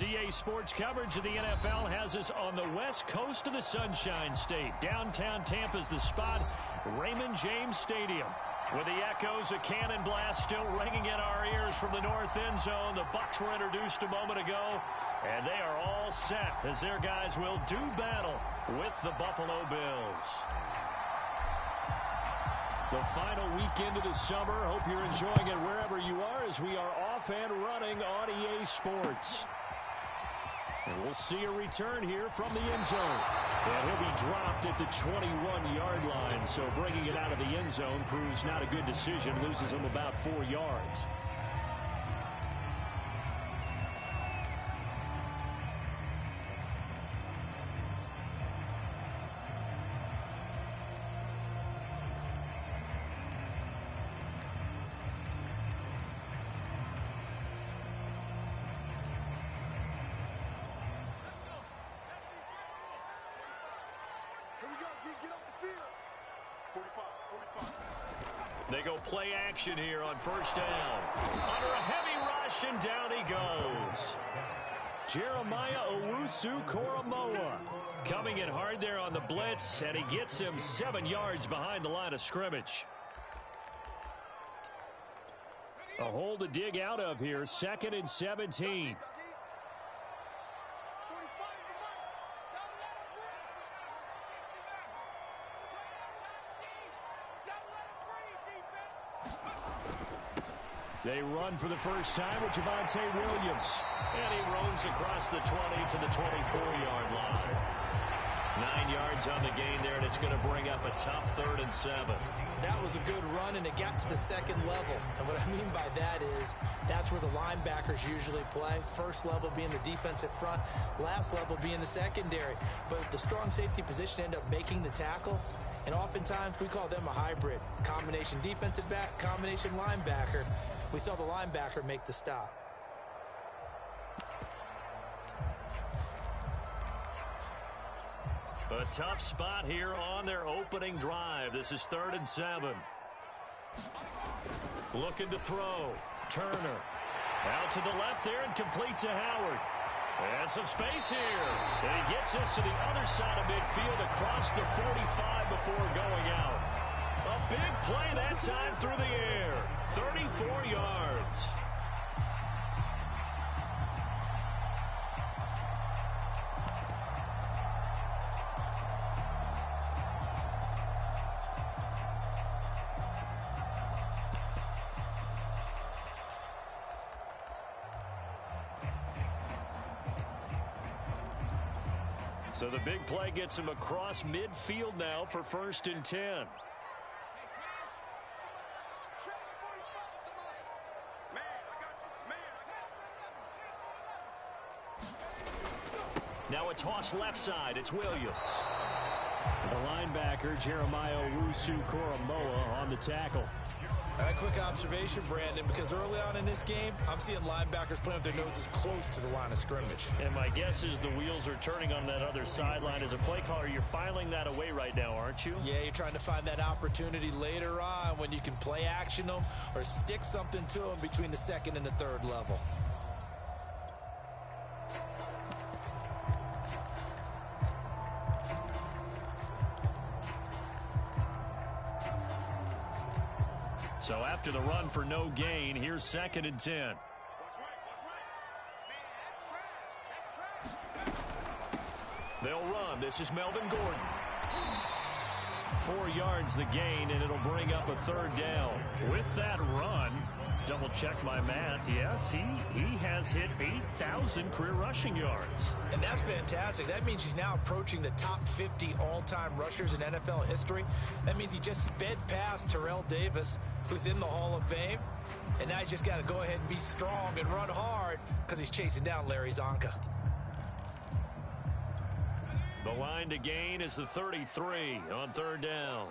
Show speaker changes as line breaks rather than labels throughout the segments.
EA Sports coverage of the NFL has us on the west coast of the Sunshine State. Downtown Tampa's the spot, Raymond James Stadium. With the echoes of cannon blast still ringing in our ears from the north end zone, the Bucs were introduced a moment ago, and they are all set as their guys will do battle with the Buffalo Bills. The final weekend of the summer. Hope you're enjoying it wherever you are as we are off and running on EA Sports. And we'll see a return here from the end zone. And he'll be dropped at the 21-yard line. So bringing it out of the end zone proves not a good decision. Loses him about 4 yards. They go play action here on first down. Under a heavy rush, and down he goes. Jeremiah Owusu-Koramoah coming in hard there on the blitz, and he gets him 7 yards behind the line of scrimmage. A hole to dig out of here, 2nd and 17. They run for the first time with Javonte Williams. And he roams across the 20 to the 24-yard line. 9 yards on the gain there, and it's going to bring up a tough 3rd and 7.
That was a good run, and it got to the second level. And what I mean by that is that's where the linebackers usually play. First level being the defensive front, last level being the secondary. But the strong safety position ended up making the tackle. And oftentimes we call them a hybrid. Combination defensive back, combination linebacker. We saw the linebacker make the stop.
A tough spot here on their opening drive. This is 3rd and 7. Looking to throw. Turner. Out to the left there and complete to Howard. And some space here. And he gets us to the other side of midfield across the 45 before going out. A big play that time through the air. 34 yards. So the big play gets him across midfield now for 1st and 10. Now a toss left side. It's Williams. The linebacker, Jeremiah Owusu-Koramoah, on the tackle.
A quick observation, Brandon, because early on in this game, I'm seeing linebackers putting up their noses close to the line of scrimmage.
And my guess is the wheels are turning on that other sideline. As a play caller, you're filing that away right now, aren't you?
Yeah, you're trying to find that opportunity later on when you can play action them or stick something to them between the 2nd and the 3rd level.
So after the run for no gain, here's 2nd and 10. They'll run. This is Melvin Gordon. 4 yards the gain, and it'll bring up a 3rd down. With that run, double check my math. Yes, he has hit 8,000 career rushing yards.
And that's fantastic. That means he's now approaching the top 50 all-time rushers in NFL history. That means he just sped past Terrell Davis, who's in the Hall of Fame. And now he's just got to go ahead and be strong and run hard because he's chasing down Larry Zonka.
The line to gain is the 33 on 3rd down.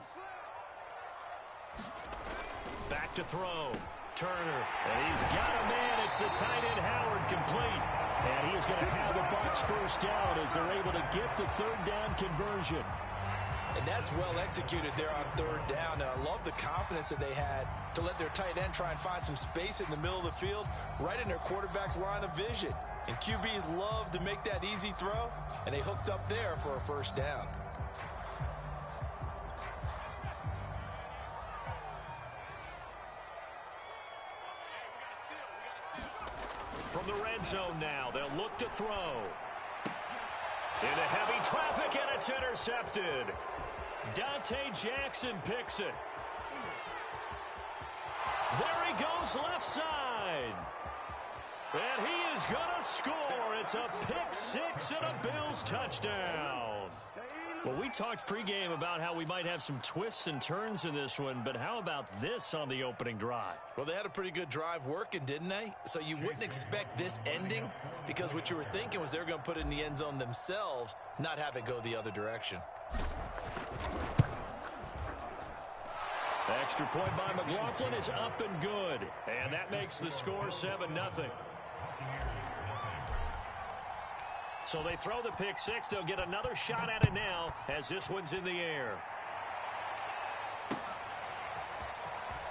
Back to throw. Turner, and he's got a man. It's the tight end Howard complete. And he is going to have the Bucs 1st down as they're able to get the 3rd down conversion.
And that's well executed there on 3rd down. And I love the confidence that they had to let their tight end try and find some space in the middle of the field, right in their quarterback's line of vision. And QBs love to make that easy throw, and they hooked up there for a first down.
From the red zone now, they'll look to throw. Into heavy traffic, and it's intercepted. Dante Jackson picks it. There he goes left side. And he is going to score. It's a pick six and a Bills touchdown. Well, we talked pregame about how we might have some twists and turns in this one, but how about this on the opening drive?
Well, they had a pretty good drive working, didn't they? So you wouldn't expect this ending, because what you were thinking was they were going to put it in the end zone themselves, not have it go the other direction.
The extra point by McLaughlin is up and good, and that makes the score 7-0. So they throw the pick six. They'll get another shot at it now as this one's in the air.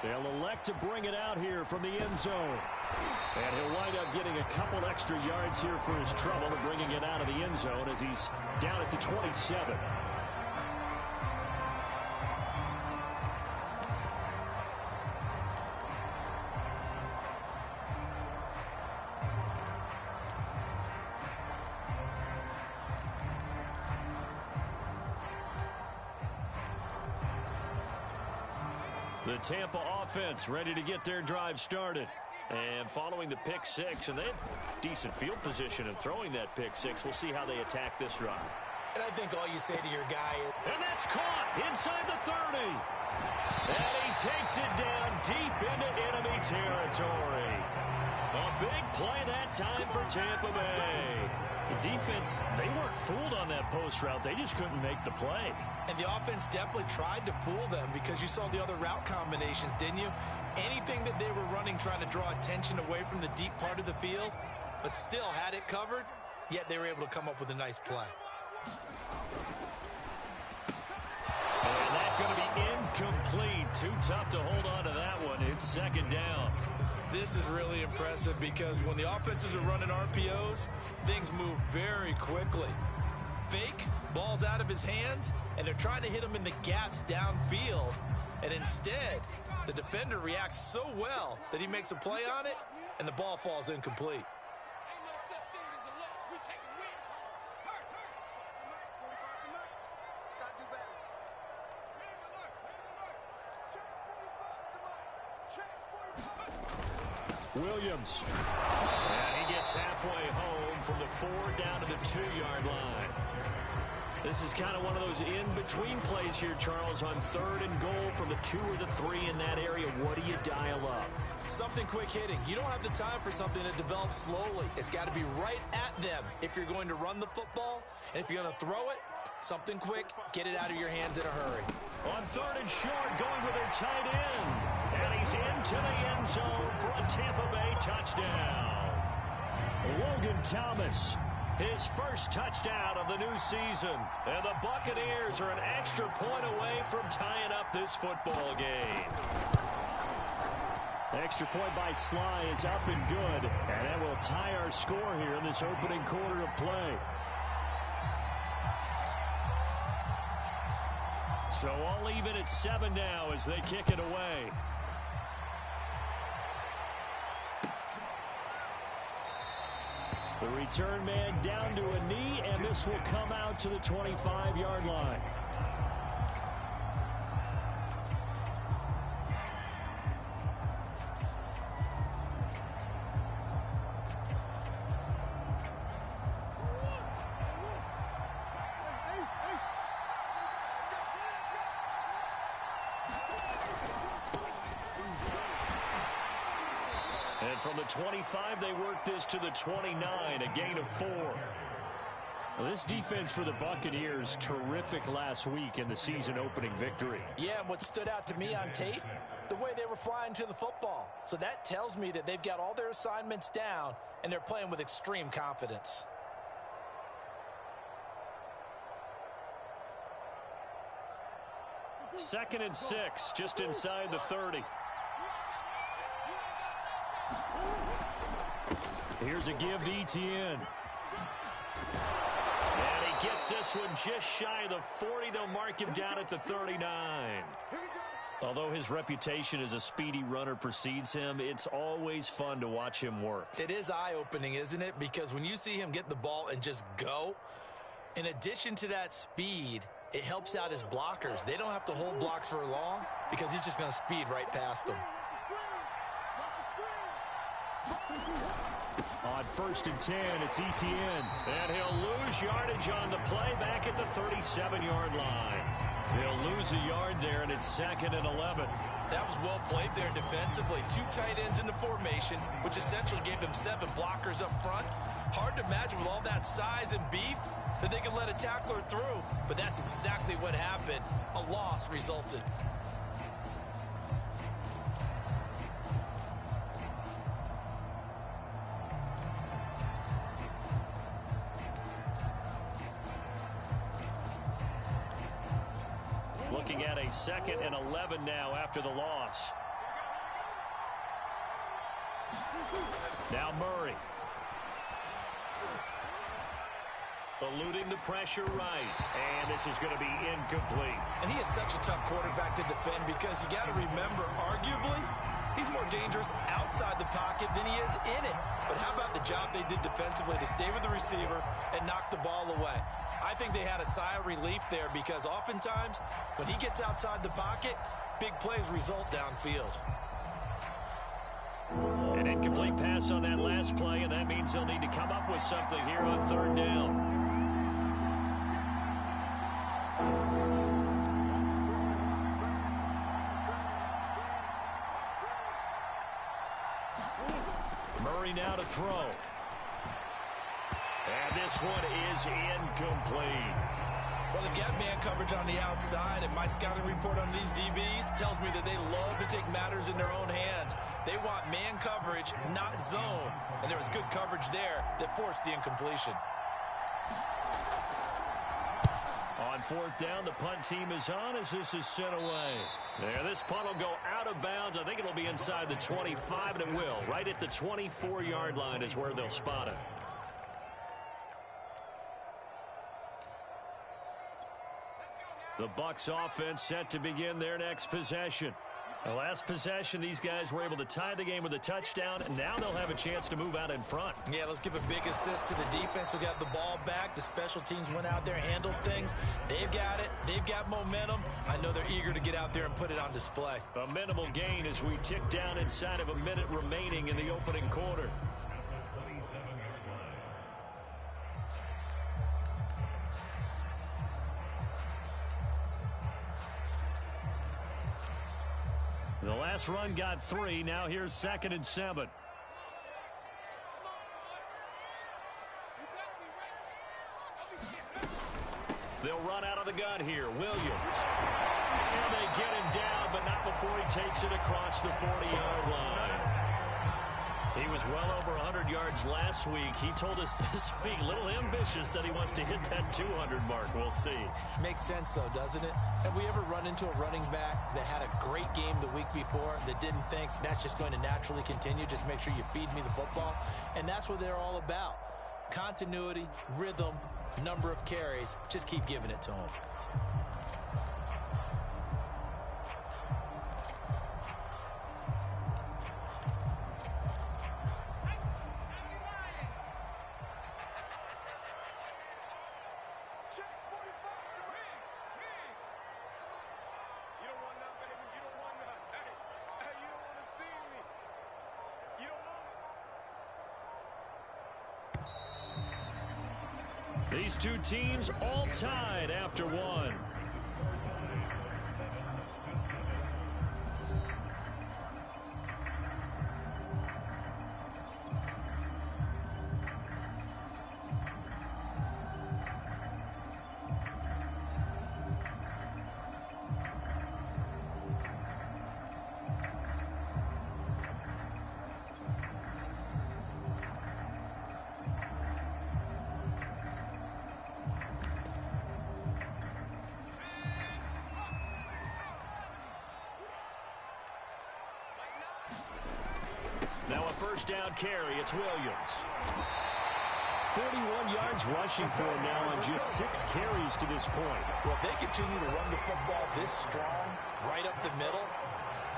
They'll elect to bring it out here from the end zone. And he'll wind up getting a couple extra yards here for his trouble of bringing it out of the end zone as he's down at the 27. The Tampa offense ready to get their drive started. And following the pick six, and they have decent field position in throwing that pick six. We'll see how they attack this drive.
And I think all you say to your guy is...
And that's caught inside the 30. And he takes it down deep into enemy territory. A big play that time for Tampa Bay. The defense, they weren't fooled on that post route. They just couldn't make the play.
And the offense definitely tried to fool them because you saw the other route combinations, didn't you? Anything that they were running trying to draw attention away from the deep part of the field, but still had it covered, yet they were able to come up with a nice play.
And that's going to be incomplete. Too tough to hold on to that one. It's second down.
This is really impressive because when the offenses are running RPOs, things move very quickly. Fake, ball's out of his hands, and they're trying to hit him in the gaps downfield. And instead, the defender reacts so well that he makes a play on it, and the ball falls incomplete.
Williams. And he gets halfway home from the 4 down to the 2-yard line. This is kind of one of those in-between plays here, Charles, on 3rd and goal from the 2 or the 3 in that area. What do you dial up?
Something quick hitting. You don't have the time for something that develops slowly. It's got to be right at them if you're going to run the football. And if you're going to throw it, something quick, get it out of your hands in a hurry.
On 3rd and short, going with their tight end. And he's into the end zone for a Tampa Bay touchdown. Logan Thomas, his first touchdown of the new season. And the Buccaneers are an extra point away from tying up this football game. The extra point by Sly is up and good. And that will tie our score here in this opening quarter of play. So all even at 7 now as they kick it away. The return man down to a knee, and this will come out to the 25-yard line. And from the 25, they work this to the 29, a gain of 4. Well, this defense for the Buccaneers, terrific last week in the season-opening victory.
Yeah, and what stood out to me on tape, the way they were flying to the football. So that tells me that they've got all their assignments down, and they're playing with extreme confidence.
Second and 6, just inside the 30. Here's a give to Etienne. And he gets this one just shy of the 40. They'll mark him down at the 39. Although his reputation as a speedy runner precedes him, it's always fun to watch him work.
It is eye-opening, isn't it? Because when you see him get the ball and just go, in addition to that speed, it helps out his blockers. They don't have to hold blocks for long because he's just going to speed right past them.
On 1st and 10, it's Etienne. And he'll lose yardage on the play back at the 37-yard line. He'll lose a yard there, and it's 2nd and 11.
That was well played there defensively. 2 tight ends in the formation, which essentially gave them 7 blockers up front. Hard to imagine with all that size and beef that they could let a tackler through. But that's exactly what happened. A loss resulted.
Looking at a 2nd and 11 now after the loss. Now Murray. Eluding the pressure right. And this is going to be incomplete.
And he is such a tough quarterback to defend because you got to remember, arguably, he's more dangerous outside the pocket than he is in it. But how about the job they did defensively to stay with the receiver and knock the ball away? I think they had a sigh of relief there because oftentimes when he gets outside the pocket, big plays result downfield.
An incomplete pass on that last play, and that means they'll need to come up with something here on 3rd down. Murray now to throw. And this one is incomplete.
Well, they've got man coverage on the outside, and my scouting report on these DBs tells me that they love to take matters in their own hands. They want man coverage, not zone. And there was good coverage there that forced the incompletion.
On 4th down, the punt team is on as this is sent away. There, this punt will go out of bounds. I think it'll be inside the 25, and it will. Right at the 24-yard line is where they'll spot it. The Bucs offense set to begin their next possession. The last possession, these guys were able to tie the game with a touchdown, and now they'll have a chance to move out in front.
Yeah, let's give a big assist to the defense who got the ball back. The special teams went out there, handled things. They've got it. They've got momentum. I know they're eager to get out there and put it on display.
A minimal gain as we tick down inside of a minute remaining in the opening quarter. The last run got 3. Now here's 2nd and 7. They'll run out of the gun here. Williams. And they get him down, but not before he takes it across the 40-yard line. He was well over 100 yards last week. He told us this week, a little ambitious, that he wants to hit that 200 mark. We'll see.
Makes sense, though, doesn't it? Have we ever run into a running back that had a great game the week before that didn't think that's just going to naturally continue? Just make sure you feed me the football. And that's what they're all about. Continuity, rhythm, number of carries. Just keep giving it to them.
These two teams all tied after one. first down carry. It's Williams. 41 yards rushing for him now on just 6 carries to this point.
Well, if they continue to run the football this strong, right up the middle,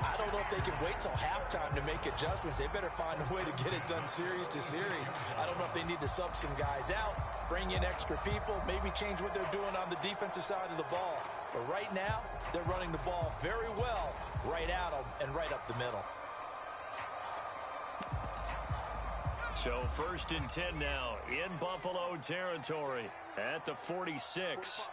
I don't know if they can wait till halftime to make adjustments. They better find a way to get it done series to series. I don't know if they need to sub some guys out, bring in extra people, maybe change what they're doing on the defensive side of the ball. But right now, they're running the ball very well right at them and right up the middle.
So 1st and 10 now in Buffalo territory at the 46.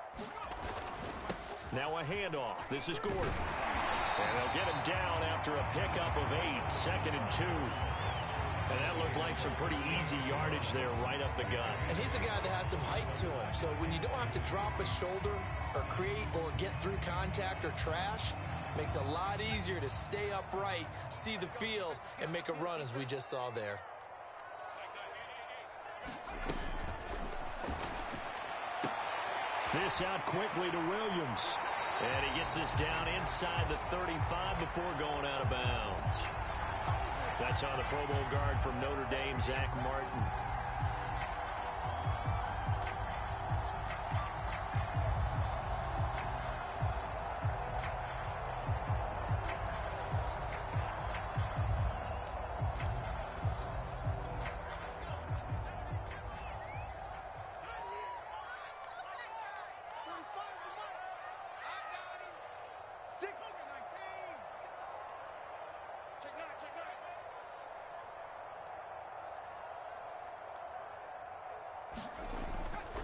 Now a handoff. This is Gordon. And they'll get him down after a pickup of 8, 2nd and 2. And that looked like some pretty easy yardage there right up the gut.
And he's a guy that has some height to him. So when you don't have to drop a shoulder or create or get through contact or trash, makes it a lot easier to stay upright, see the field, and make a run as we just saw there.
This out quickly to Williams. And he gets this down inside the 35 before going out of bounds. That's on the Pro Bowl guard from Notre Dame, Zach Martin.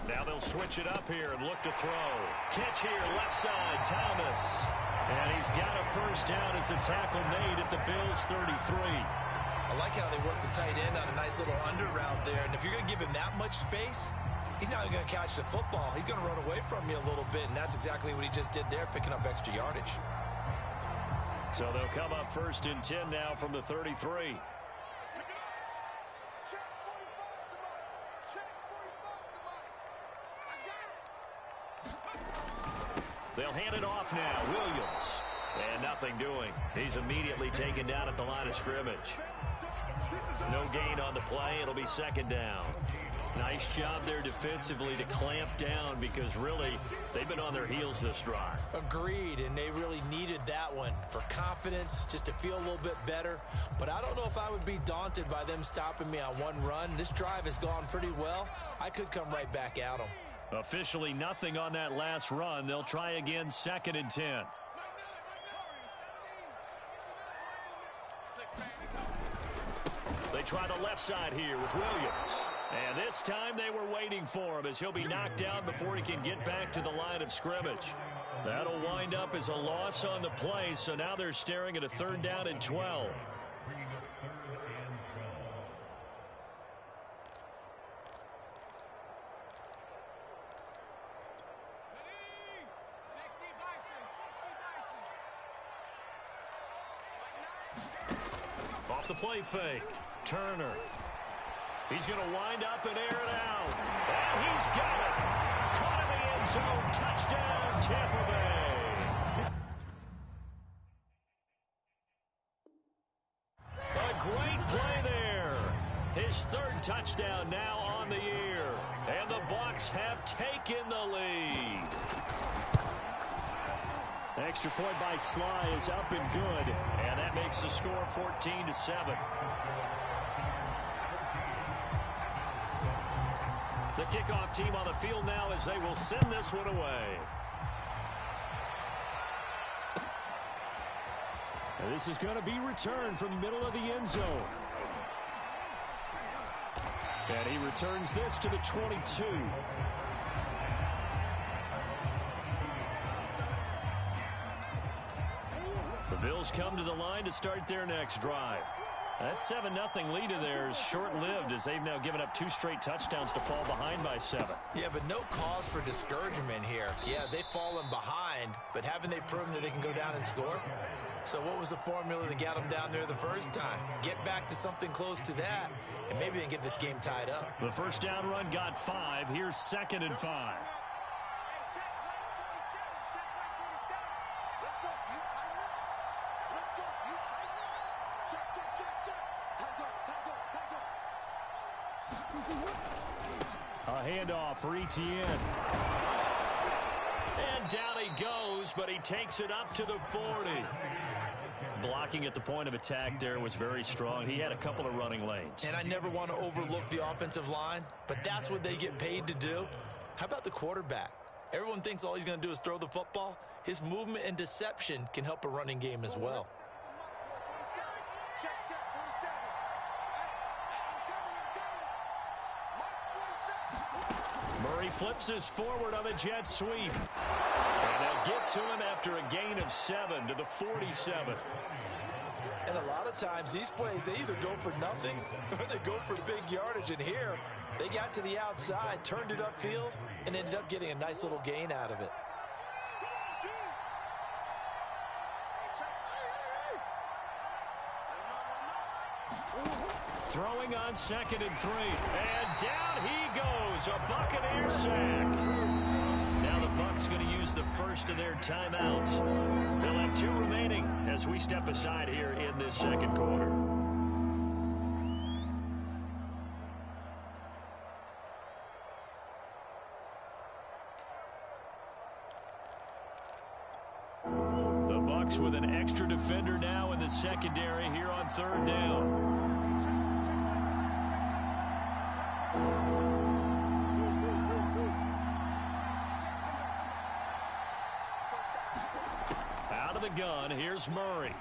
Now they'll switch it up here and look to throw. Catch here, left side, Thomas. And he's got a first down as the tackle made at the Bills' 33.
I like how they work the tight end on a nice little under route there. And if you're going to give him that much space, he's not going to catch the football. He's going to run away from you a little bit, and that's exactly what he just did there, picking up extra yardage.
So they'll come up 1st and 10 now from the 33. They'll hand it off now. Williams. And nothing doing. He's immediately taken down at the line of scrimmage. No gain on the play. It'll be 2nd down. Nice job there defensively to clamp down because really they've been on their heels this drive.
Agreed, and they really needed that one for confidence, just to feel a little bit better. But I don't know if I would be daunted by them stopping me on one run. This drive has gone pretty well. I could come right back at them.
Officially nothing on that last run. They'll try again 2nd and 10. They try the left side here with Williams. And this time they were waiting for him as he'll be knocked down before he can get back to the line of scrimmage. That'll wind up as a loss on the play, so now they're staring at a 3rd down and 12. Off the play fake. Turner. He's going to wind up and air it out. And he's got it. Caught in the end zone. Touchdown, Tampa Bay. A great play there. His 3rd touchdown now on the year. And the Bucs have taken the lead. Extra point by Sly is up and good. And that makes the score 14-7. The kickoff team on the field now as they will send this one away. And this is going to be returned from the middle of the end zone. And he returns this to the 22. The Bills come to the line to start their next drive. That 7-0 lead of theirs short-lived as they've now given up 2 straight touchdowns to fall behind by 7.
Yeah, but no cause for discouragement here. Yeah, they've fallen behind, but haven't they proven that they can go down and score? So what was the formula that got them down there the first time? Get back to something close to that, and maybe they can get this game tied up.
The first down run got 5. Here's 2nd and 5. A handoff for Etienne. And down he goes, but he takes it up to the 40. Blocking at the point of attack there was very strong. He had a couple of running lanes.
And I never want to overlook the offensive line, but that's what they get paid to do. How about the quarterback? Everyone thinks all he's going to do is throw the football. His movement and deception can help a running game as well.
Murray flips us forward on a jet sweep. And they'll get to him after a gain of 7 to the 47.
And a lot of times these plays, they either go for nothing or they go for big yardage. And here, they got to the outside, turned it upfield, and ended up getting a nice little gain out of it.
Throwing on 2nd and 3. And down he goes. A Buccaneer sack. Now the Bucs going to use the first of their timeouts. They'll have 2 remaining as we step aside here in this second quarter. The Bucs with an extra defender now in the secondary here on 3rd down. Out of the gun, here's Murray.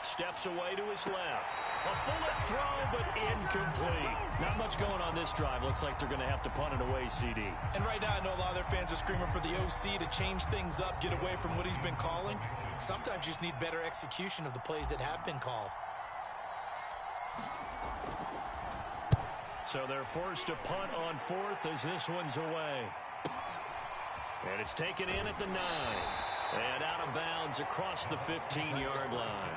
Steps away to his left. A bullet throw, but incomplete. Not much going on this drive. Looks like they're going to have to punt it away, CD.
And right now, I know a lot of their fans are screaming for the OC to change things up, get away from what he's been calling. Sometimes you just need better execution of the plays that have been called.
So they're forced to punt on 4th as this one's away. And it's taken in at the 9. And out of bounds across the 15-yard line.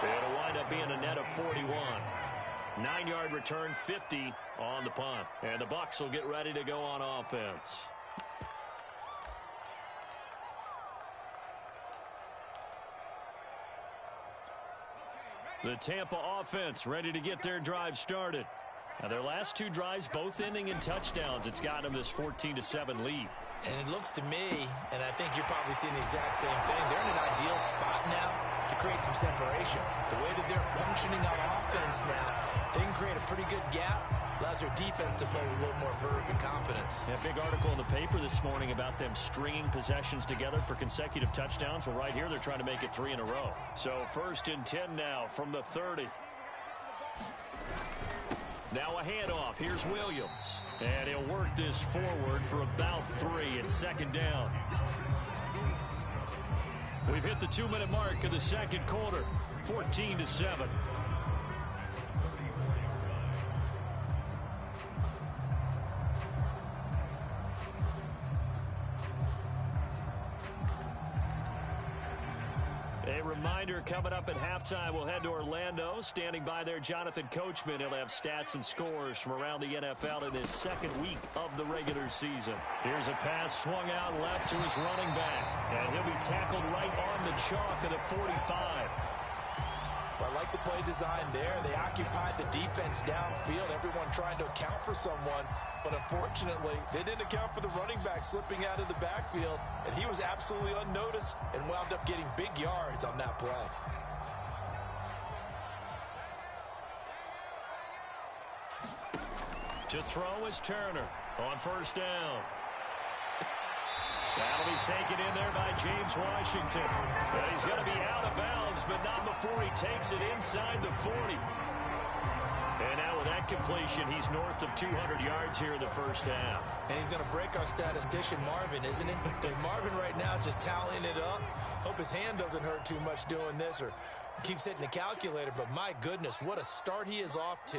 It'll wind up being a net of 41. 9-yard return, 50 on the punt. And the Bucs will get ready to go on offense. The Tampa offense ready to get their drive started. Now their last 2 drives both ending in touchdowns. It's got them this 14-7 lead.
And it looks to me, and I think you're probably seeing the exact same thing, they're in an ideal spot now to create some separation. The way that they're functioning on offense now, they can create a pretty good gap. Allows their defense to play with a little more verve and confidence.
A big article in the paper this morning about them stringing possessions together for consecutive touchdowns. Well, right here, they're trying to make it 3 in a row. So 1st and 10 now from the 30. Now a handoff. Here's Williams. And he'll work this forward for about 3 at 2nd down. We've hit the 2-minute mark of the second quarter. 14-7. A reminder coming up at halftime, we'll head to Orlando. Standing by there, Jonathan Coachman. He'll have stats and scores from around the NFL in this second week of the regular season. Here's a pass swung out left to his running back. And he'll be tackled right on the chalk of the 45.
Well, I like the play design there. They occupied the defense downfield, everyone trying to account for someone. But unfortunately, they didn't account for the running back slipping out of the backfield, and he was absolutely unnoticed and wound up getting big yards on that play.
To throw is Turner on 1st down. That'll be taken in there by James Washington. And he's going to be out of bounds, but not before he takes it inside the 40. And now with that completion, he's north of 200 yards here in the first half.
And he's going to break our statistician Marvin, isn't he? Because Marvin right now is just tallying it up. Hope his hand doesn't hurt too much doing this or keeps hitting the calculator. But my goodness, what a start he is off to.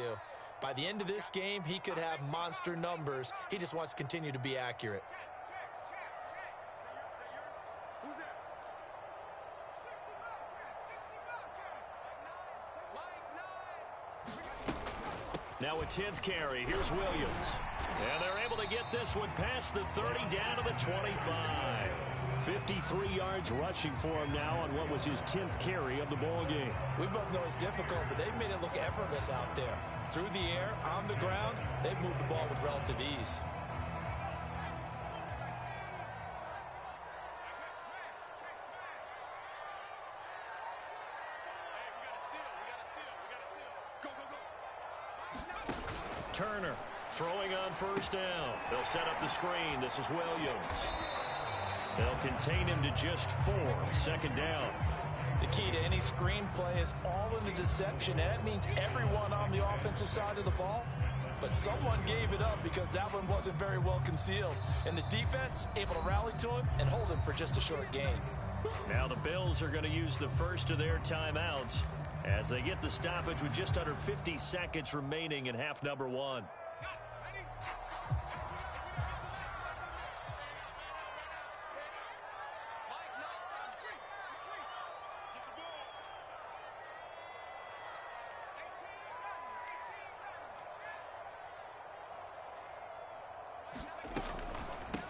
By the end of this game, he could have monster numbers. He just wants to continue to be accurate.
Now a 10th carry. Here's Williams. And they're able to get this one past the 30 down to the 25. 53 yards rushing for him now on what was his 10th carry of the ball game.
We both know it's difficult, but they've made it look effortless out there. Through the air, on the ground, they've moved the ball with relative ease.
Turner throwing on first down. They'll set up the screen. This is Williams. They'll contain him to just 4. Second down.
The key to any screen play is all in the deception, and that means everyone on the offensive side of the ball. But someone gave it up because that one wasn't very well concealed. And the defense able to rally to him and hold him for just a short gain.
Now the Bills are going to use the first of their timeouts as they get the stoppage with just under 50 seconds remaining in half number 1.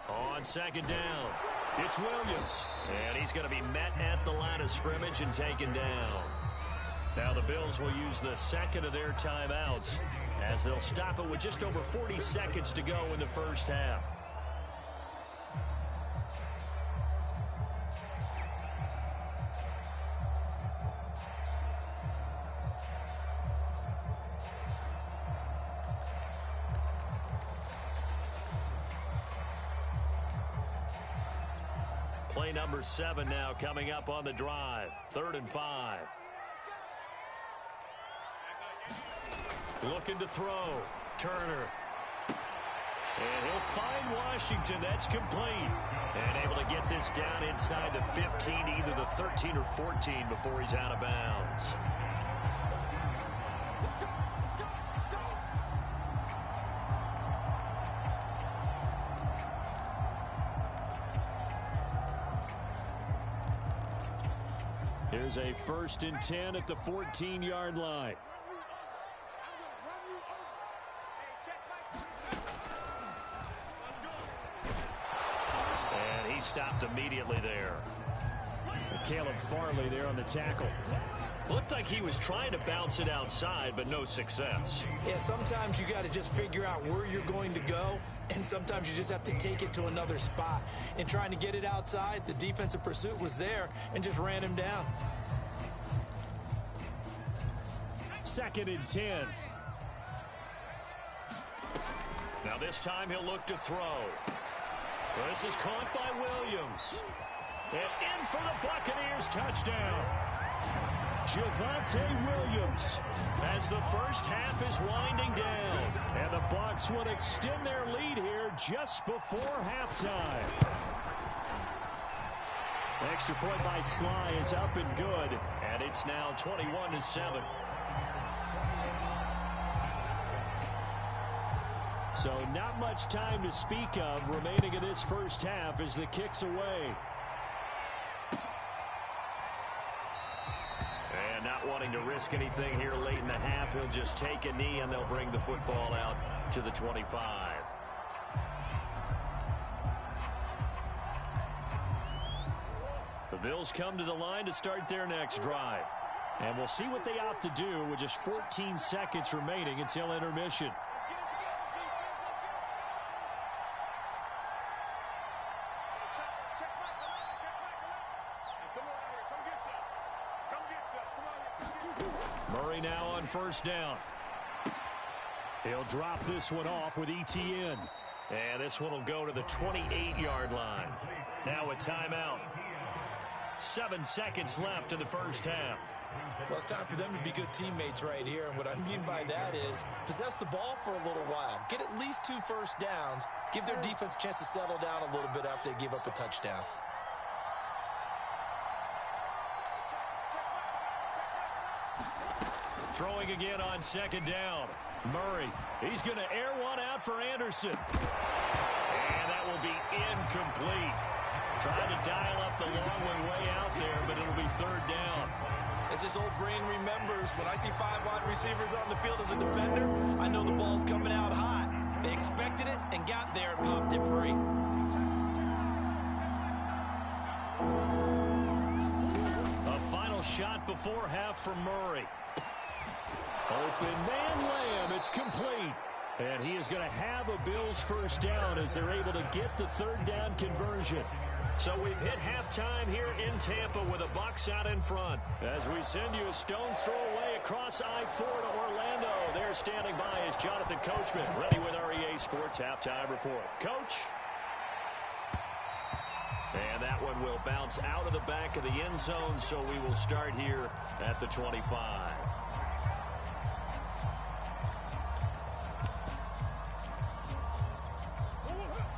On second down, it's Williams, and he's going to be met at the line of scrimmage and taken down. Now the Bills will use the second of their timeouts as they'll stop it with just over 40 seconds to go in the first half. Play number 7 now coming up on the drive. 3rd and 5. Looking to throw. Turner. And he'll find Washington. That's complete. And able to get this down inside the 15, either the 13 or 14 before he's out of bounds. Here's a 1st and 10 at the 14-yard line. And he stopped immediately there. Caleb Farley there on the tackle. Looked like he was trying to bounce it outside, but no success.
Yeah, sometimes you got to just figure out where you're going to go, and sometimes you just have to take it to another spot. In trying to get it outside, the defensive pursuit was there and just ran him down.
2nd and 10. Now this time he'll look to throw. Well, this is caught by Williams. And in for the Buccaneers touchdown. Javonte Williams as the first half is winding down. And the Bucs will extend their lead here just before halftime. Extra point by Sly is up and good. And it's now 21-7. So not much time to speak of remaining in this first half as the kick's away. And not wanting to risk anything here late in the half, he'll just take a knee and they'll bring the football out to the 25. The Bills come to the line to start their next drive. And we'll see what they opt to do with just 14 seconds remaining until intermission. Murray now on first down. He'll drop this one off with ETN. And this one will go to the 28-yard line. Now a timeout. 7 seconds left in the first half.
Well, it's time for them to be good teammates right here. And what I mean by that is possess the ball for a little while. Get at least 2 first downs. Give their defense a chance to settle down a little bit after they give up a touchdown.
Throwing again on second down. Murray, he's going to air one out for Anderson. And that will be incomplete. Trying to dial up the long way out there, but it'll be 3rd down.
As this old brain remembers, when I see 5 wide receivers on the field as a defender, I know the ball's coming out hot. They expected it and got there and popped it free. A
final shot before half for Murray. Open man Lamb. It's complete. And he is going to have a Bills first down as they're able to get the third down conversion. So we've hit halftime here in Tampa with the Bucs out in front. As we send you a stone's throw away across I-4 to Orlando. There standing by is Jonathan Coachman, ready with our EA Sports Halftime Report. Coach. And that one will bounce out of the back of the end zone, so we will start here at the 25.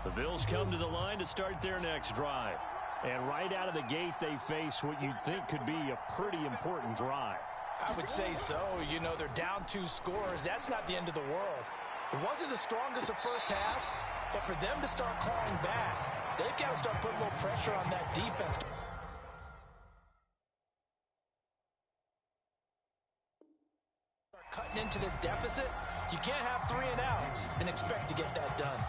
The Bills come to the line to start their next drive. And right out of the gate, they face what you'd think could be a pretty important drive.
I would say so. You know, they're down 2 scores. That's not the end of the world. It wasn't the strongest of first halves, but for them to start clawing back, they've got to start putting a little pressure on that defense. Start cutting into this deficit. You can't have 3 and outs and expect to get that done.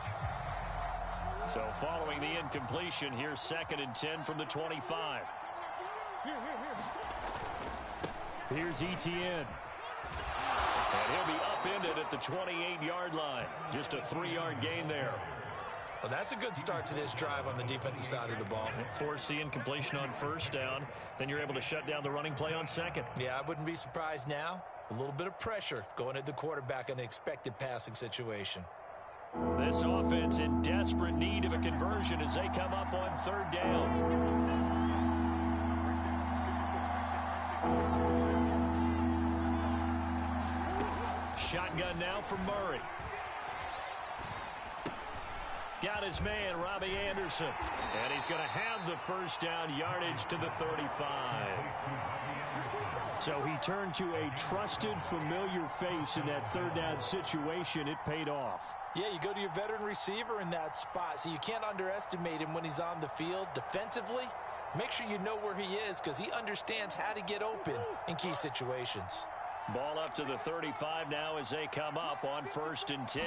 So following the incompletion, here's 2nd and 10 from the 25. Here's Etienne. And he'll be upended at the 28-yard line. Just a 3-yard gain there.
Well, that's a good start to this drive on the defensive side of the ball.
Force the incompletion on first down. Then you're able to shut down the running play on second.
Yeah, I wouldn't be surprised now. A little bit of pressure going at the quarterback in an expected passing situation.
This offense in desperate need of a conversion as they come up on 3rd down. Shotgun now for Murray. Got his man, Robbie Anderson. And he's going to have the first down, yardage to the 35. So he turned to a trusted, familiar face in that 3rd down situation. It paid off.
Yeah, you go to your veteran receiver in that spot, so you can't underestimate him when he's on the field defensively. Make sure you know where he is because he understands how to get open in key situations.
Ball up to the 35 now as they come up on 1st and 10.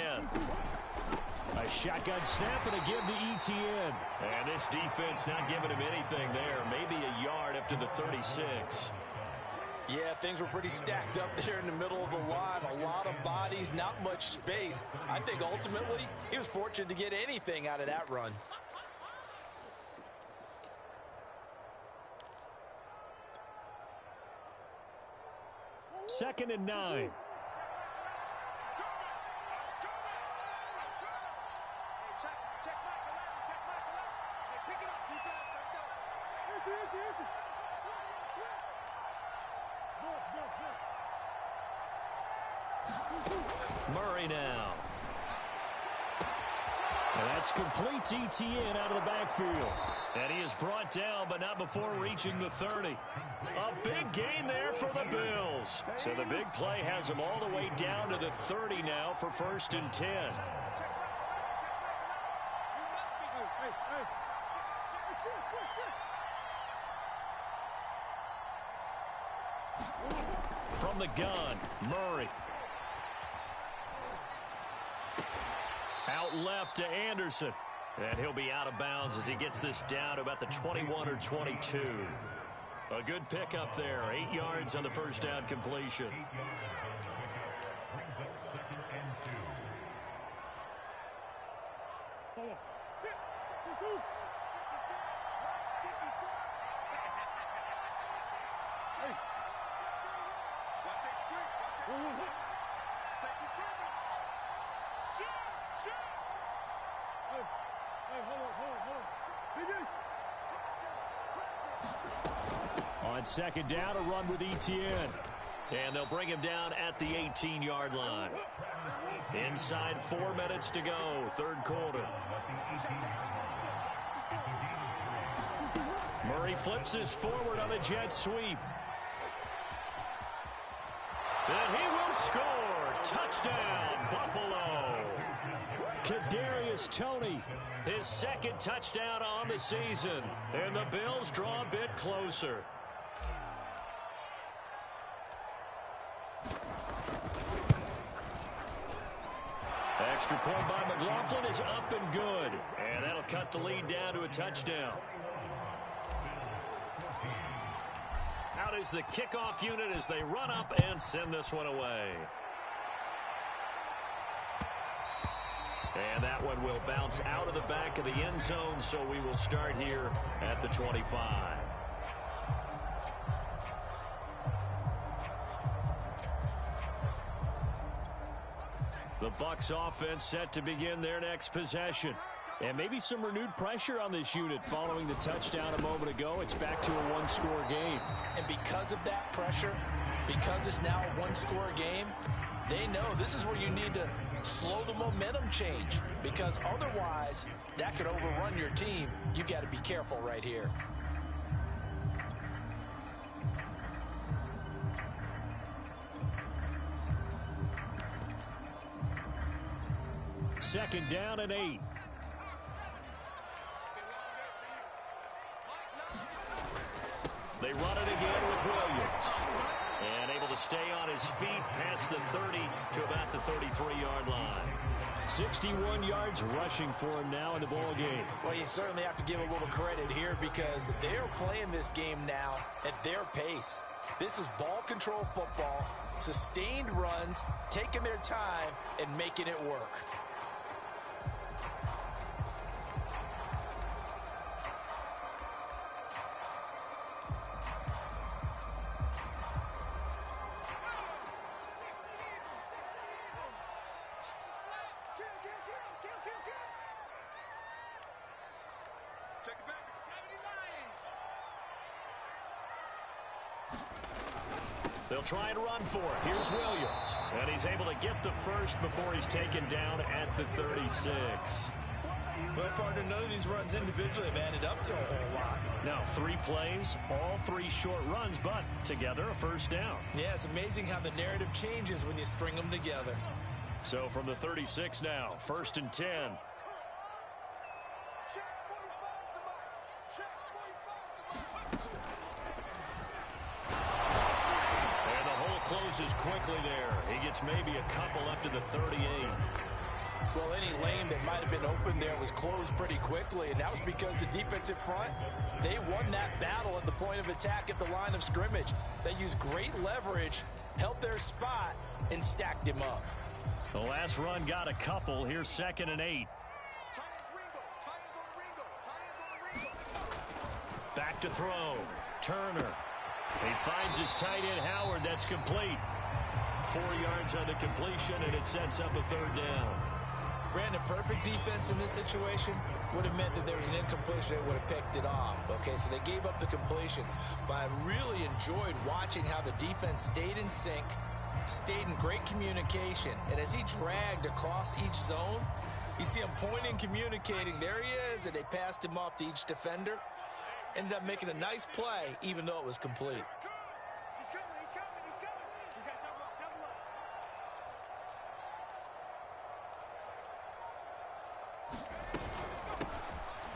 A shotgun snap and a give to Etienne. And this defense not giving him anything there. Maybe a yard up to the 36.
Yeah, things were pretty stacked up there in the middle of the line. A lot of bodies, not much space. I think ultimately he was fortunate to get anything out of that run.
Second and 9. Murray now. And that's complete to Etienne out of the backfield. And he is brought down, but not before reaching the 30. A big gain there for the Bills. So the big play has them all the way down to the 30 now for 1st and 10. From the gun, Murray. Out left to Anderson. And he'll be out of bounds as he gets this down to about the 21 or 22. A good pickup there. 8 yards on the first down completion. On 2nd down, a run with Etienne. And they'll bring him down at the 18-yard line. Inside 4 minutes to go, 3rd quarter. Murray flips this forward on a jet sweep. And he will score. Touchdown, Buffalo. Kadarius Toney, his 2nd touchdown on the season. And the Bills draw a bit closer. Extra point by McLaughlin is up and good. And that'll cut the lead down to a touchdown. out is the kickoff unit as they run up and send this one away. And that one will bounce out of the back of the end zone, so we will start here at the 25. The Bucs offense set to begin their next possession. And maybe some renewed pressure on this unit following the touchdown a moment ago. It's back to a one-score game.
And because of that pressure, because it's now a one-score game, they know this is where you need to slow the momentum change, because otherwise that could overrun your team. You've got to be careful right here.
Second down and 8. They run it again with Williams. And able to stay on his feet past the 30 to about the 33-yard line. 61 yards rushing for him now in the ball game.
Well, you certainly have to give a little credit here because they're playing this game now at their pace. This is ball control football, sustained runs, taking their time and making it work.
They'll try and run for it. Here's Williams. And he's able to get the first before he's taken down at the 36.
Well, partner, none of these runs individually have added up to a whole lot.
Now, 3 plays, all 3 short runs, but together a first down.
Yeah, it's amazing how the narrative changes when you string them together.
So from the 36 now, 1st and 10. Closes quickly there. He gets maybe a couple up to the 38.
Well, any lane that might have been open there was closed pretty quickly, and that was because the defensive front, they won that battle at the point of attack at the line of scrimmage. They used great leverage, held their spot, and stacked him up.
The last run got a couple. Here's 2nd and 8. Back to throw. Turner. He finds his tight end, Howard. That's complete. 4 yards on the completion, and it sets up a 3rd down.
Brandon, perfect defense in this situation would have meant that there was an incompletion that would have picked it off. Okay, so they gave up the completion. But I really enjoyed watching how the defense stayed in sync, stayed in great communication. And as he dragged across each zone, you see him pointing, communicating. There he is, and they passed him off to each defender. Ended up making a nice play, even though it was complete.
He's coming. You got double up.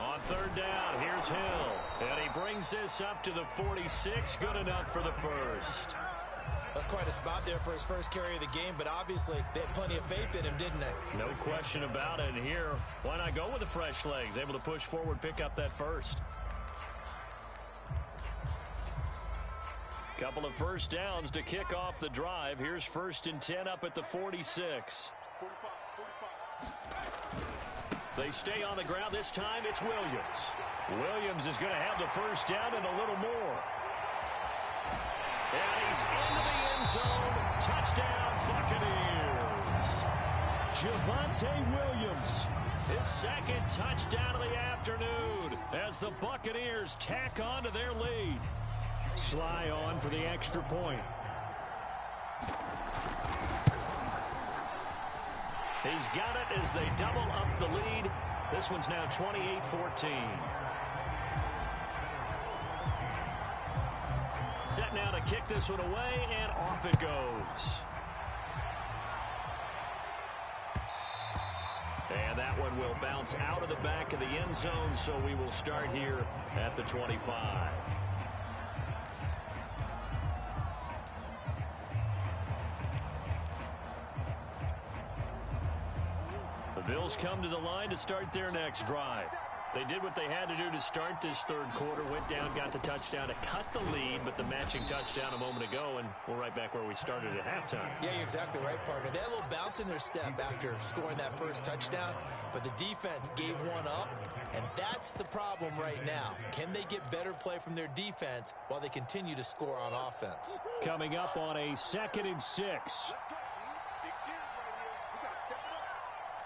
On 3rd down, here's Hill. And he brings this up to the 46. Good enough for the first.
That's quite a spot there for his first carry of the game, but obviously they had plenty of faith in him, didn't they?
No question about it. And here, why not go with the fresh legs? Able to push forward, pick up that first. Couple of first downs to kick off the drive. Here's 1st and 10 up at the 46.
45.
They stay on the ground. This time it's Williams. Williams is going to have the first down and a little more. And he's into the end zone. Touchdown, Buccaneers. Javonte Williams, his 2nd touchdown of the afternoon as the Buccaneers tack on to their lead. Sly on for the extra point. He's got it as they double up the lead. This one's now 28-14. Set now to kick this one away, and off it goes. And that one will bounce out of the back of the end zone, so we will start here at the 25. The Bills come to the line to start their next drive. They did what they had to do to start this third quarter. Went down, got the touchdown to cut the lead, but the matching touchdown a moment ago, and we're right back where we started at halftime.
Yeah, you're exactly right, partner. They had a little bounce in their step after scoring that first touchdown, but the defense gave one up, and that's the problem right now. Can they get better play from their defense while they continue to score on offense?
Coming up on a 2nd and 6.
Let's go, team. Big series right here. We got to step it up.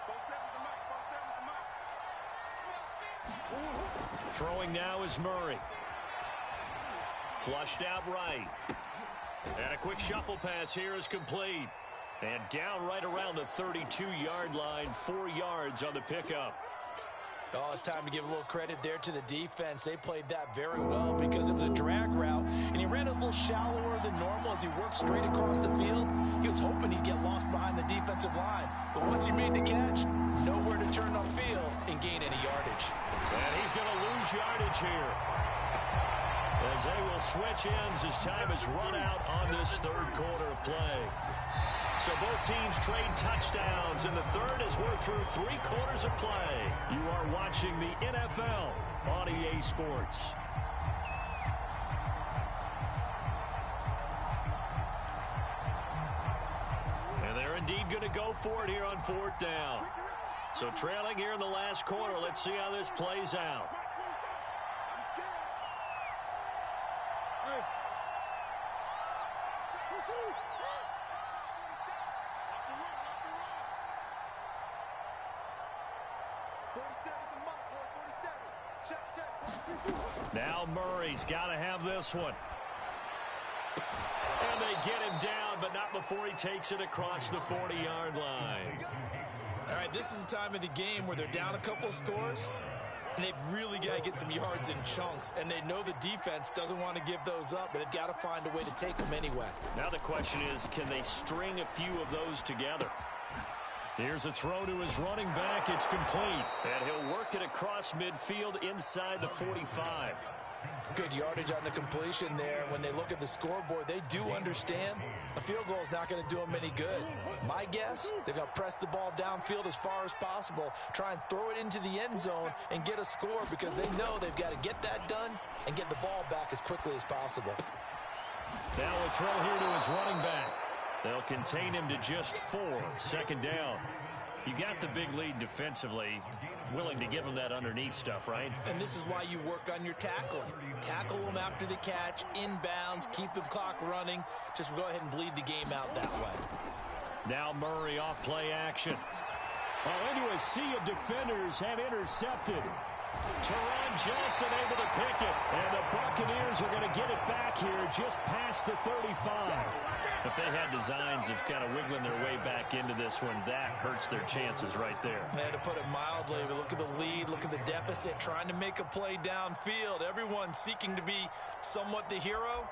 4-7's the mic. 4-7's the mic.
Throwing now is Murray. Flushed out right. And a quick shuffle pass here is complete. And down right around the 32-yard line, 4 yards on the pickup.
Oh, it's time to give a little credit there to the defense. They played that very well because it was a drag route, and he ran a little shallower than normal as he worked straight across the field. He was hoping he'd get lost behind the defensive line, but once he made the catch, nowhere to turn upfield and gain any yardage.
And he's going to lose yardage here, as they will switch ends as time is run out on this third quarter of play. So both teams trade touchdowns in the third as we're through 3 quarters of play. You are watching the NFL on EA Sports. And they're indeed going to go for it here on 4th down. So trailing here in the last quarter. Let's see how this plays out.
Let's get it. Hey.
Now Murray's got to have this one. And they get him down, but not before he takes it across the 40-yard line.
All right, this is the time of the game where they're down a couple of scores, and they've really got to get some yards in chunks, and they know the defense doesn't want to give those up, but they've got to find a way to take them anyway.
Now the question is, can they string a few of those together? Here's a throw to his running back. It's complete. And he'll work it across midfield inside the 45.
Good yardage on the completion there. When they look at the scoreboard, they do understand a field goal is not going to do them any good. My guess, they're going to press the ball downfield as far as possible, try and throw it into the end zone and get a score because they know they've got to get that done and get the ball back as quickly as possible.
Now a throw here to his running back. They'll contain him to just 4. 2nd down. You got the big lead defensively. Willing to give him that underneath stuff, right?
And this is why you work on your tackling. Tackle them after the catch, inbounds, keep the clock running. Just go ahead and bleed the game out that way.
Now Murray off play action. Oh, into a sea of defenders and intercepted. Teron Johnson able to pick it. And the Buccaneers are going to get it back here just past the 35. If they had designs of kind of wiggling their way back into this one, that hurts their chances right there.
They had to put it mildly, but look at the lead, look at the deficit, trying to make a play downfield. Everyone seeking to be somewhat the hero.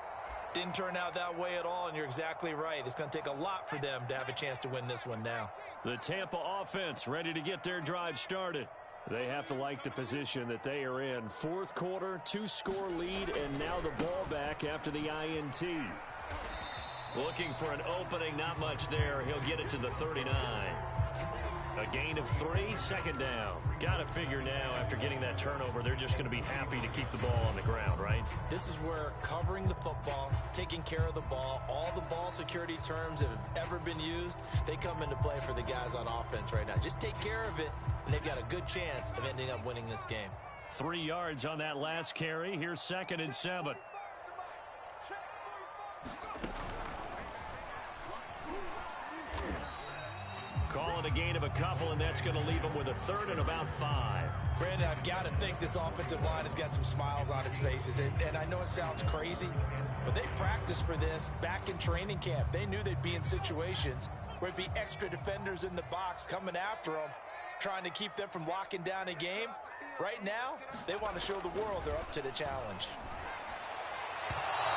Didn't turn out that way at all, and you're exactly right. It's going to take a lot for them to have a chance to win this one now.
The Tampa offense ready to get their drive started. They have to like the position that they are in. 4th quarter, 2-score lead, and now the ball back after the INT. Looking for an opening, not much there. He'll get it to the 39. A gain of 3, 2nd down. Got to figure now, after getting that turnover, they're just going to be happy to keep the ball on the ground, right?
This is where covering the football, taking care of the ball, all the ball security terms that have ever been used, they come into play for the guys on offense right now. Just take care of it, and they've got a good chance of ending up winning this game.
3 yards on that last carry. Here's 2nd and 7. Call it a gain of a couple, and that's going to leave them with a 3rd and about 5.
Brandon, I've got to think this offensive line has got some smiles on its faces. And I know it sounds crazy, but they practiced for this back in training camp. They knew they'd be in situations where it'd be extra defenders in the box coming after them, trying to keep them from locking down a game. Right now, they want to show the world they're up to the challenge.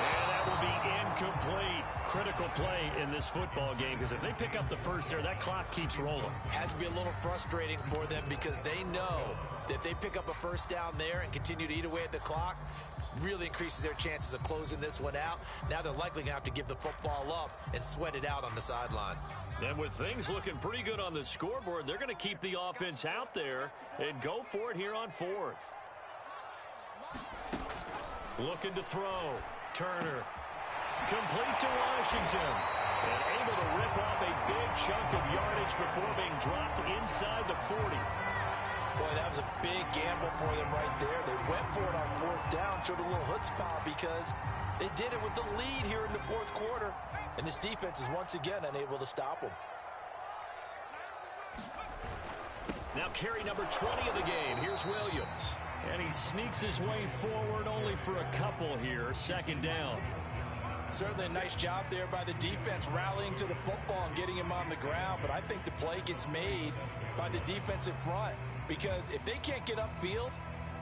And that will be incomplete. Critical play in this football game, because if they pick up the first there, that clock keeps rolling.
Has to be a little frustrating for them because they know that if they pick up a first down there and continue to eat away at the clock, really increases their chances of closing this one out. Now they're likely going to have to give the football up and sweat it out on the sideline.
And with things looking pretty good on the scoreboard, they're going to keep the offense out there and go for it here on fourth. Looking to throw. Turner. Complete to Washington. And able to rip off a big chunk of yardage before being dropped inside the 40.
Boy, that was a big gamble for them right there. They went for it on fourth down, showed a little chutzpah because they did it with the lead here in the fourth quarter. And this defense is once again unable to stop them.
Now carry number 20 of the game. Here's Williams. And he sneaks his way forward only for a couple here. Second down.
Certainly a nice job there by the defense rallying to the football and getting him on the ground. But I think the play gets made by the defensive front. Because if they can't get upfield,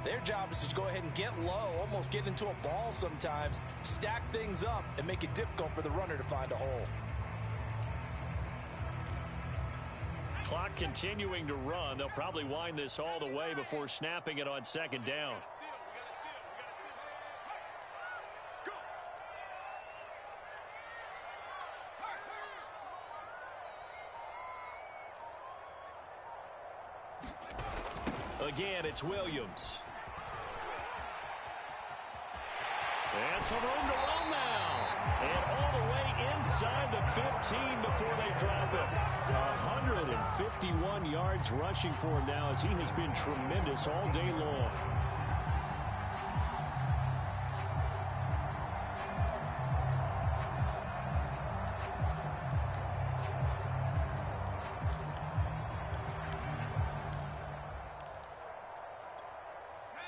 their job is to go ahead and get low, almost get into a ball sometimes, stack things up, and make it difficult for the runner to find a hole.
Clock continuing to run. They'll probably wind this all the way before snapping it on second down. Again, it's Williams. And some room to run now. And all the way inside the 15 before they drop it. 151 yards rushing for him now as he has been tremendous all day long.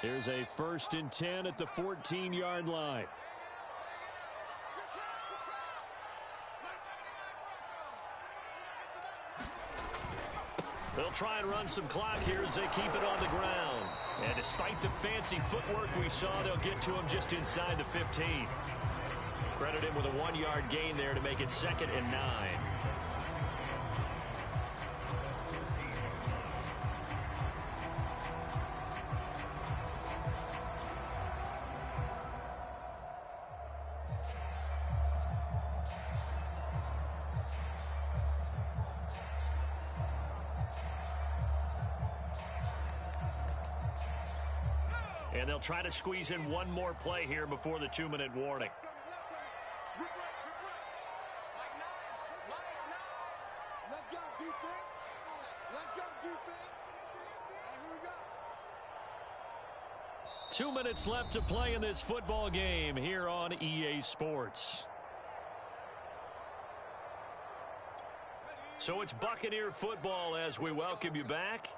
Here's a 1st and 10 at the 14-yard line. They'll try and run some clock here as they keep it on the ground. And despite the fancy footwork we saw, they'll get to him just inside the 15. Credit him with a 1-yard gain there to make it 2nd and 9. And they'll try to squeeze in one more play here before the 2-minute warning.
Let's go defense. Let's go defense. And here we go.
2 minutes left to play in this football game here on EA Sports. So it's Buccaneer football as we welcome you back.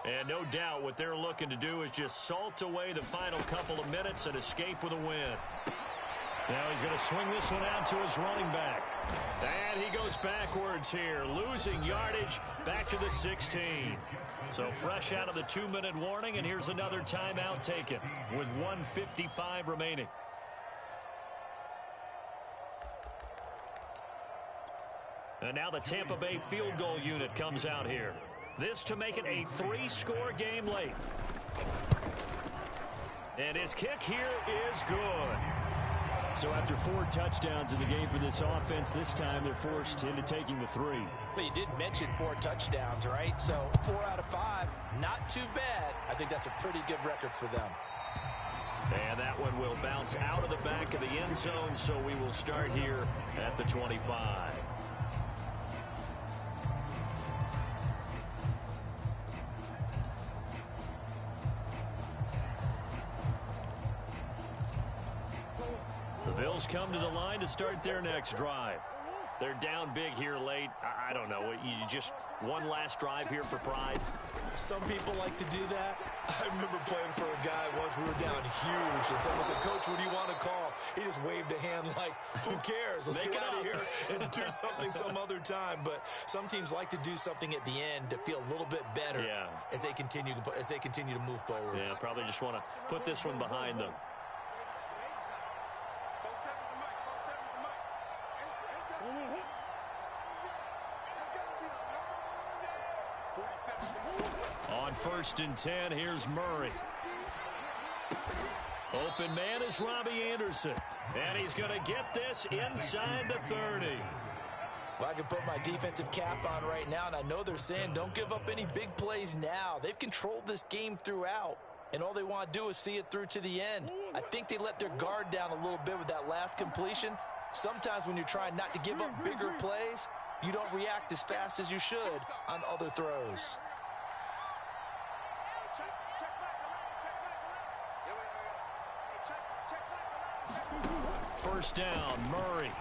And no doubt what they're looking to do is just salt away the final couple of minutes and escape with a win. Now he's going to swing this one out to his running back. And he goes backwards here, losing yardage back to the 16. So fresh out of the 2-minute warning, and here's another timeout taken with 1:55 remaining. And now the Tampa Bay field goal unit comes out here. This to make it a 3-score game late. And his kick here is good. So after 4 touchdowns in the game for this offense, this time they're forced into taking the 3.
But you did mention 4 touchdowns, right? So 4 out of 5, not too bad. I think that's a pretty good record for them.
And that one will bounce out of the back of the end zone, so we will start here at the 25. Bills come to the line to start their next drive. They're down big here late. I don't know. You just one last drive here for pride?
Some people like to do that. I remember playing for a guy once. We were down huge. And someone said, "Coach, what do you want to call?" He just waved a hand like, who cares? Let's get out of here and do something some other time. But some teams like to do something at the end to feel a little bit better as they continue to move forward.
Yeah, probably just want to put this one behind them. On 1st and 10, here's Murray. Open man is Robbie Anderson. And he's going to get this inside the 30.
Well, I can put my defensive cap on right now, and I know they're saying don't give up any big plays now. They've controlled this game throughout, and all they want to do is see it through to the end. I think they let their guard down a little bit with that last completion. Sometimes when you're trying not to give up bigger plays, you don't react as fast as you should on other throws.
First down, Murray.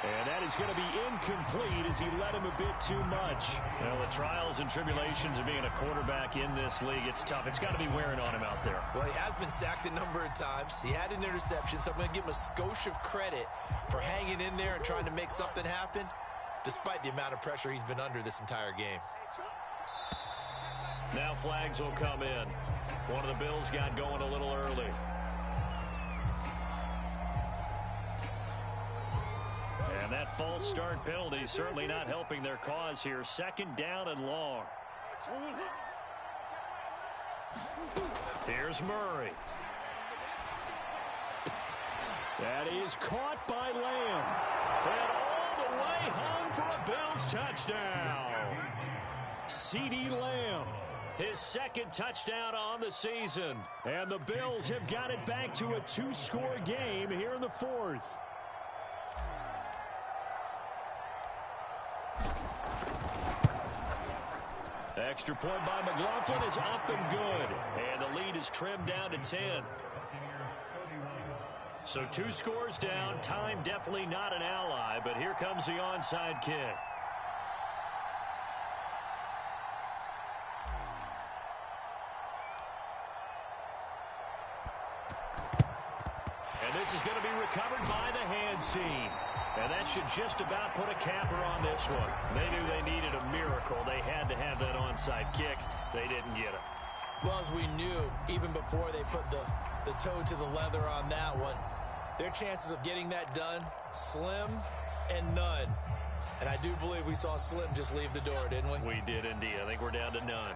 And that is going to be incomplete as he led him a bit too much. Well, the trials and tribulations of being a quarterback in this league, it's tough. It's got to be wearing on him out there.
Well, he has been sacked a number of times. He had an interception, so I'm going to give him a skosh of credit for hanging in there and trying to make something happen, despite the amount of pressure he's been under this entire game.
Now flags will come in. One of the Bills got going a little early. And that false start penalty certainly not helping their cause here. Second down and long. Here's Murray. That is caught by Lamb. And all the way home for a Bills touchdown. CeeDee Lamb, his second touchdown on the season. And the Bills have got it back to a two-score game here in the fourth. Extra point by McLaughlin is up and good. And the lead is trimmed down to 10. So 2 scores down. Time definitely not an ally, but here comes the onside kick. And this is going to be recovered by the hands team. And that should just about put a capper on this one. They knew they needed a miracle. They had to have that onside kick. They didn't get it.
Well, as we knew, even before they put the toe to the leather on that one, their chances of getting that done, slim and none. And I do believe we saw Slim just leave the door, didn't we?
We did indeed. I think we're down to none.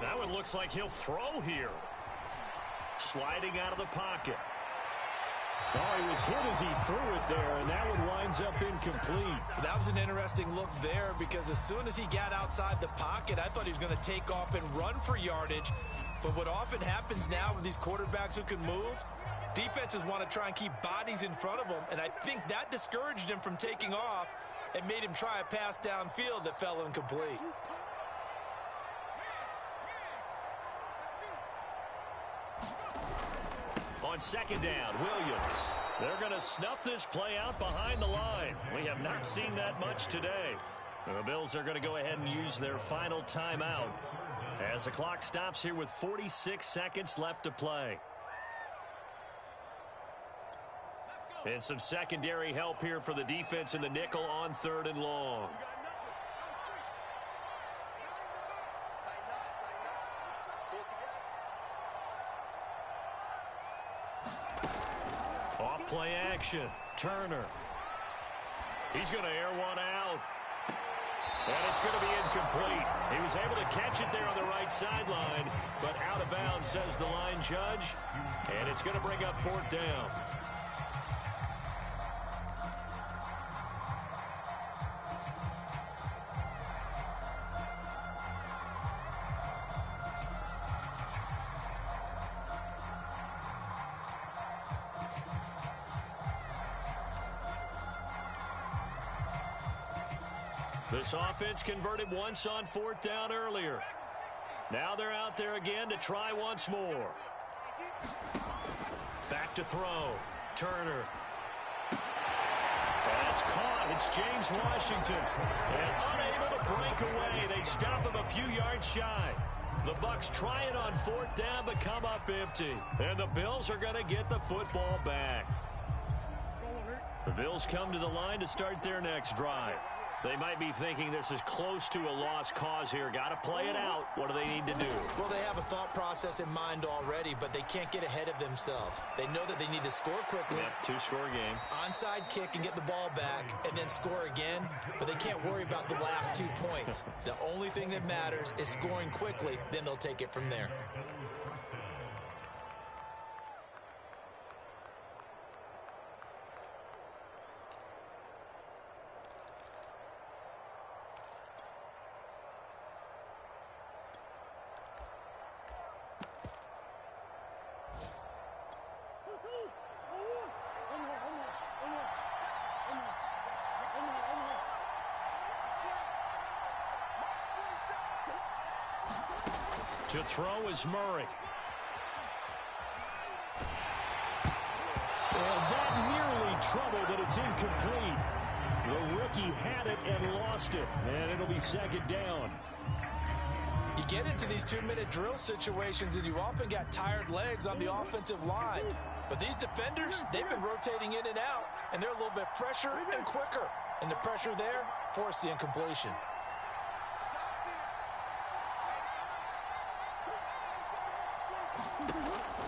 That one looks like he'll throw here. Sliding out of the pocket. Oh, he was hit as he threw it there, and that one winds up incomplete.
That was an interesting look there because as soon as he got outside the pocket, I thought he was going to take off and run for yardage. But what often happens now with these quarterbacks who can move, defenses want to try and keep bodies in front of them, and I think that discouraged him from taking off and made him try a pass downfield that fell incomplete.
On second down, Williams. They're going to snuff this play out behind the line. We have not seen that much today. The Bills are going to go ahead and use their final timeout as the clock stops here with 46 seconds left to play. And some secondary help here for the defense in the nickel on 3rd and long. Play action. Turner. He's going to air one out. And it's going to be incomplete. He was able to catch it there on the right sideline, but out of bounds, says the line judge. And it's going to bring up 4th down. This offense converted once on 4th down earlier. Now they're out there again to try once more. Back to throw. Turner. That's caught. It's James Washington. And unable to break away. They stop him a few yards shy. The Bucs try it on 4th down but come up empty. And the Bills are going to get the football back. The Bills come to the line to start their next drive. They might be thinking this is close to a lost cause here. Got to play it out. What do they need to do?
Well, they have a thought process in mind already, but they can't get ahead of themselves. They know that they need to score quickly.
Yep, 2-score game.
Onside kick and get the ball back and then score again, but they can't worry about the last 2 points. The only thing that matters is scoring quickly, then they'll take it from there.
To throw is Murray. And that nearly trouble, but it's incomplete. The rookie had it and lost it, and it'll be second down.
You get into these 2-minute drill situations, and you often got tired legs on the offensive line. But these defenders, they've been rotating in and out, and they're a little bit fresher and quicker. And the pressure there forced the incompletion.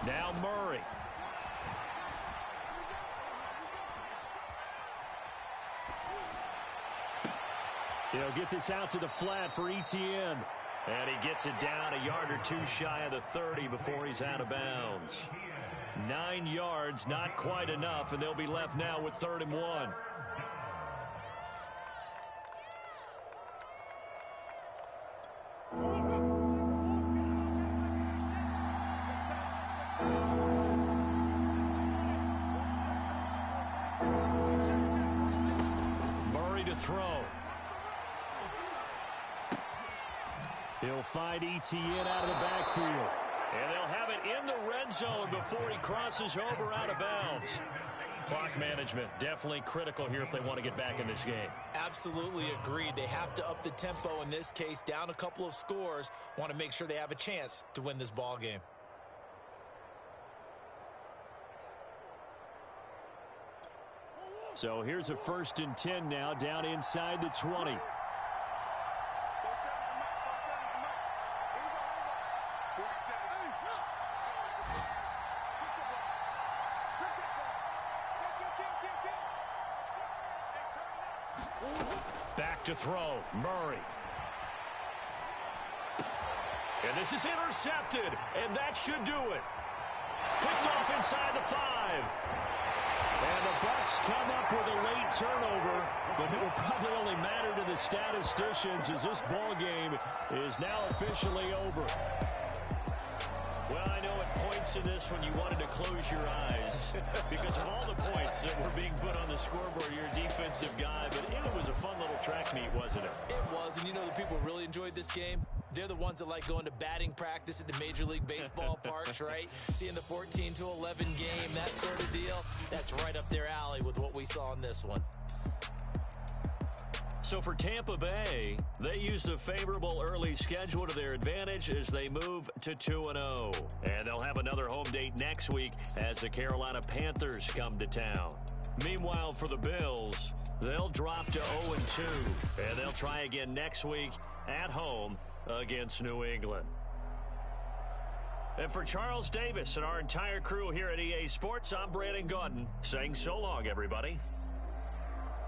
Now Murray. He'll get this out to the flat for Etienne. And he gets it down a yard or two shy of the 30 before he's out of bounds. 9 yards, not quite enough, and they'll be left now with 3rd and 1. Murray to throw. He'll find Etienne out of the backfield. And they'll have it in the red zone before he crosses over out of bounds. Clock management definitely critical here if they want to get back in this game.
Absolutely agreed. They have to up the tempo in this case, down a couple of scores. Want to make sure they have a chance to win this ball game.
So here's a 1st and 10 now, down inside the 20. Back to throw, Murray. And this is intercepted, and that should do it. Picked off inside the 5. And the Bucs come up with a late turnover, but it will probably only matter to the statisticians as this ball game is now officially over. Well, I know at points in this when you wanted to close your eyes because of all the points that were being put on the scoreboard. You're a defensive guy, but it was a fun little track meet, wasn't it?
It was, and you know the people who really enjoyed this game? They're the ones that like going to batting practice at the Major League Baseball parks, right? Seeing the 14-11 game, that sort of deal, that's right up their alley with what we saw in this one.
So for Tampa Bay, they used a favorable early schedule to their advantage as they move to 2-0. And they'll have another home date next week as the Carolina Panthers come to town. Meanwhile, for the Bills, they'll drop to 0-2. And they'll try again next week at home against New England. And for Charles Davis and our entire crew here at EA Sports, I'm Brandon Gaudin saying so long, everybody.